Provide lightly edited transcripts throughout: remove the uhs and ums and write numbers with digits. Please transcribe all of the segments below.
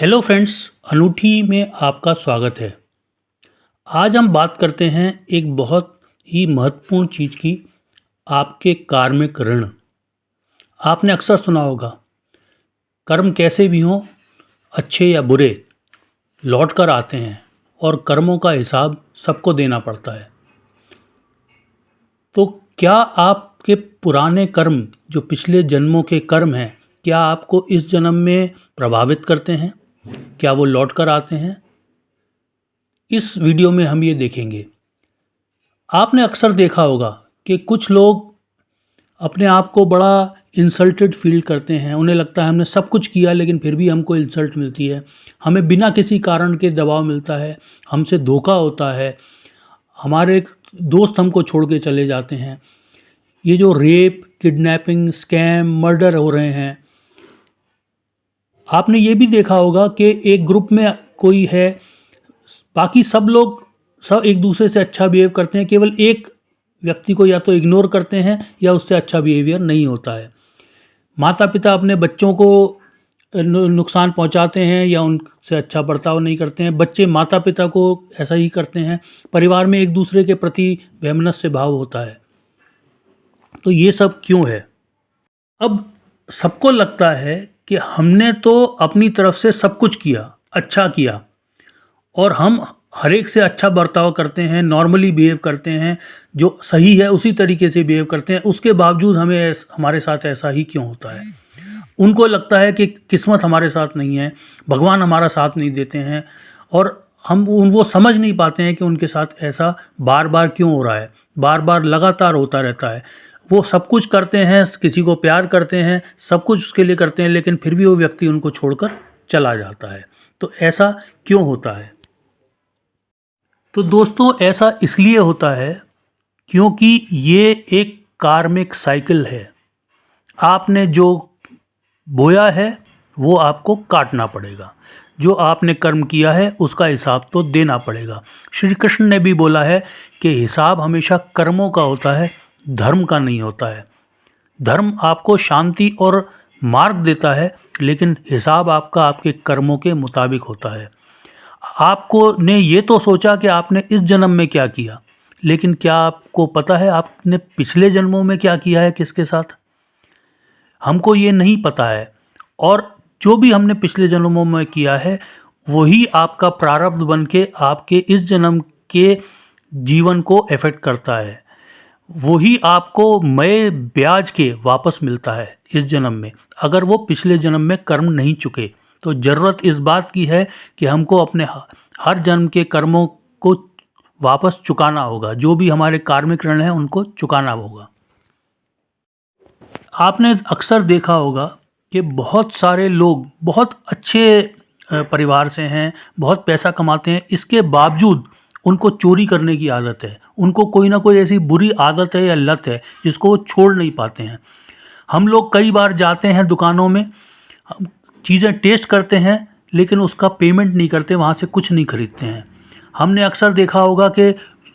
Hello friends, अनूठी में आपका स्वागत है। आज हम बात करते हैं एक बहुत ही महत्वपूर्ण चीज़ की, आपके कार्मिक ऋण। आपने अक्सर सुना होगा, कर्म कैसे भी हों, अच्छे या बुरे, लौट कर आते हैं और कर्मों का हिसाब सबको देना पड़ता है। तो क्या आपके पुराने कर्म, जो पिछले जन्मों के कर्म हैं, क्या आपको इस जन्म में प्रभावित करते हैं? क्या वो लौट कर आते हैं? इस वीडियो में हम ये देखेंगे। आपने अक्सर देखा होगा कि कुछ लोग अपने आप को बड़ा इंसल्टेड फील करते हैं। उन्हें लगता है हमने सब कुछ किया लेकिन फिर भी हमको इंसल्ट मिलती है, हमें बिना किसी कारण के दबाव मिलता है, हमसे धोखा होता है, हमारे दोस्त हमको छोड़ के चले जाते हैं। ये जो रेप, किडनैपिंग, स्कैम, मर्डर हो रहे हैं, आपने ये भी देखा होगा कि एक ग्रुप में कोई है, बाकी सब लोग सब एक दूसरे से अच्छा बिहेव करते हैं, केवल एक व्यक्ति को या तो इग्नोर करते हैं या उससे अच्छा बिहेवियर नहीं होता है। माता पिता अपने बच्चों को नुकसान पहुंचाते हैं या उनसे अच्छा बर्ताव नहीं करते हैं, बच्चे माता पिता को ऐसा ही करते हैं। परिवार में एक दूसरे के प्रति वैमनस्य भाव होता है। तो ये सब क्यों है? अब सबको लगता है कि हमने तो अपनी तरफ से सब कुछ किया, अच्छा किया, और हम हर एक से अच्छा बर्ताव करते हैं, नॉर्मली बिहेव करते हैं, जो सही है उसी तरीके से बिहेव करते हैं। उसके बावजूद हमारे साथ ऐसा ही क्यों होता है? उनको लगता है कि किस्मत हमारे साथ नहीं है, भगवान हमारा साथ नहीं देते हैं, और वो समझ नहीं पाते हैं कि उनके साथ ऐसा बार बार क्यों हो रहा है, बार बार लगातार होता रहता है। वो सब कुछ करते हैं, किसी को प्यार करते हैं, सब कुछ उसके लिए करते हैं, लेकिन फिर भी वो व्यक्ति उनको छोड़कर चला जाता है। तो ऐसा क्यों होता है? तो दोस्तों, ऐसा इसलिए होता है क्योंकि ये एक कार्मिक साइकिल है। आपने जो बोया है वो आपको काटना पड़ेगा। जो आपने कर्म किया है उसका हिसाब तो देना पड़ेगा। श्री कृष्ण ने भी बोला है कि हिसाब हमेशा कर्मों का होता है, धर्म का नहीं होता है। धर्म आपको शांति और मार्ग देता है, लेकिन हिसाब आपका आपके कर्मों के मुताबिक होता है। आपको ने ये तो सोचा कि आपने इस जन्म में क्या किया, लेकिन क्या आपको पता है आपने पिछले जन्मों में क्या किया है, किसके साथ? हमको ये नहीं पता है। और जो भी हमने पिछले जन्मों में किया है वही आपका प्रारब्ध बन के आपके इस जन्म के जीवन को अफेक्ट करता है। वही आपको मय ब्याज के वापस मिलता है इस जन्म में, अगर वो पिछले जन्म में कर्म नहीं चुके। तो ज़रूरत इस बात की है कि हमको अपने हर जन्म के कर्मों को वापस चुकाना होगा। जो भी हमारे कार्मिक ऋण हैं उनको चुकाना होगा। आपने अक्सर देखा होगा कि बहुत सारे लोग बहुत अच्छे परिवार से हैं, बहुत पैसा कमाते हैं, इसके बावजूद उनको चोरी करने की आदत है। उनको कोई ना कोई ऐसी बुरी आदत है या लत है जिसको वो छोड़ नहीं पाते हैं। हम लोग कई बार जाते हैं दुकानों में, चीज़ें टेस्ट करते हैं, लेकिन उसका पेमेंट नहीं करते, वहाँ से कुछ नहीं खरीदते हैं। हमने अक्सर देखा होगा कि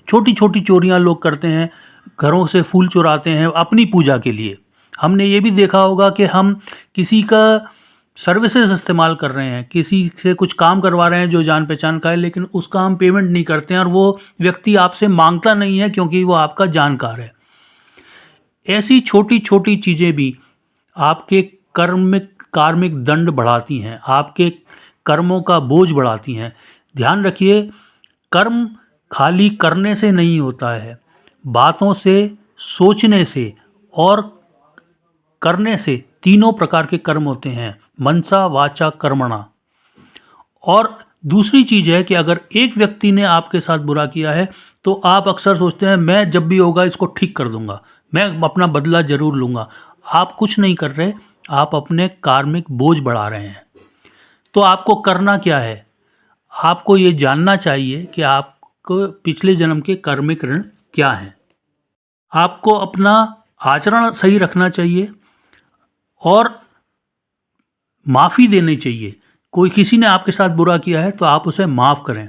छोटी छोटी चोरियाँ लोग करते हैं, घरों से फूल चुराते हैं अपनी पूजा के लिए। हमने ये भी देखा होगा कि हम किसी का सर्विसेज इस्तेमाल कर रहे हैं, किसी से कुछ काम करवा रहे हैं जो जान पहचान का है, लेकिन उसका हम पेमेंट नहीं करते हैं, और वो व्यक्ति आपसे मांगता नहीं है क्योंकि वो आपका जानकार है। ऐसी छोटी छोटी चीज़ें भी आपके कार्मिक दंड बढ़ाती हैं, आपके कर्मों का बोझ बढ़ाती हैं। ध्यान रखिए, कर्म खाली करने से नहीं होता है, बातों से, सोचने से और करने से तीनों प्रकार के कर्म होते हैं, मनसा वाचा कर्मणा। और दूसरी चीज़ है कि अगर एक व्यक्ति ने आपके साथ बुरा किया है तो आप अक्सर सोचते हैं मैं जब भी होगा इसको ठीक कर दूंगा, मैं अपना बदला ज़रूर लूँगा। आप कुछ नहीं कर रहे, आप अपने कार्मिक बोझ बढ़ा रहे हैं। तो आपको करना क्या है? आपको ये जानना चाहिए कि आपको पिछले जन्म के कार्मिक ऋण क्या हैं। आपको अपना आचरण सही रखना चाहिए और माफ़ी देनी चाहिए। कोई किसी ने आपके साथ बुरा किया है तो आप उसे माफ़ करें।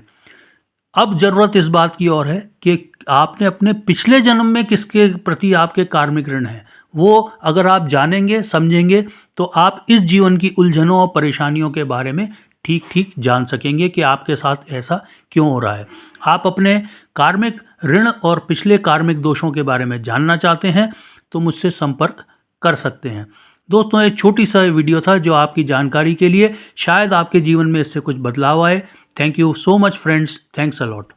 अब ज़रूरत इस बात की और है कि आपने अपने पिछले जन्म में किसके प्रति आपके कार्मिक ऋण हैं, वो अगर आप जानेंगे, समझेंगे, तो आप इस जीवन की उलझनों और परेशानियों के बारे में ठीक ठीक जान सकेंगे कि आपके साथ ऐसा क्यों हो रहा है। आप अपने कार्मिक ऋण और पिछले कार्मिक दोषों के बारे में जानना चाहते हैं तो मुझसे संपर्क कर सकते हैं। दोस्तों, एक छोटी सा वीडियो था जो आपकी जानकारी के लिए, शायद आपके जीवन में इससे कुछ बदलाव आए। Thank you so much friends, thanks a lot.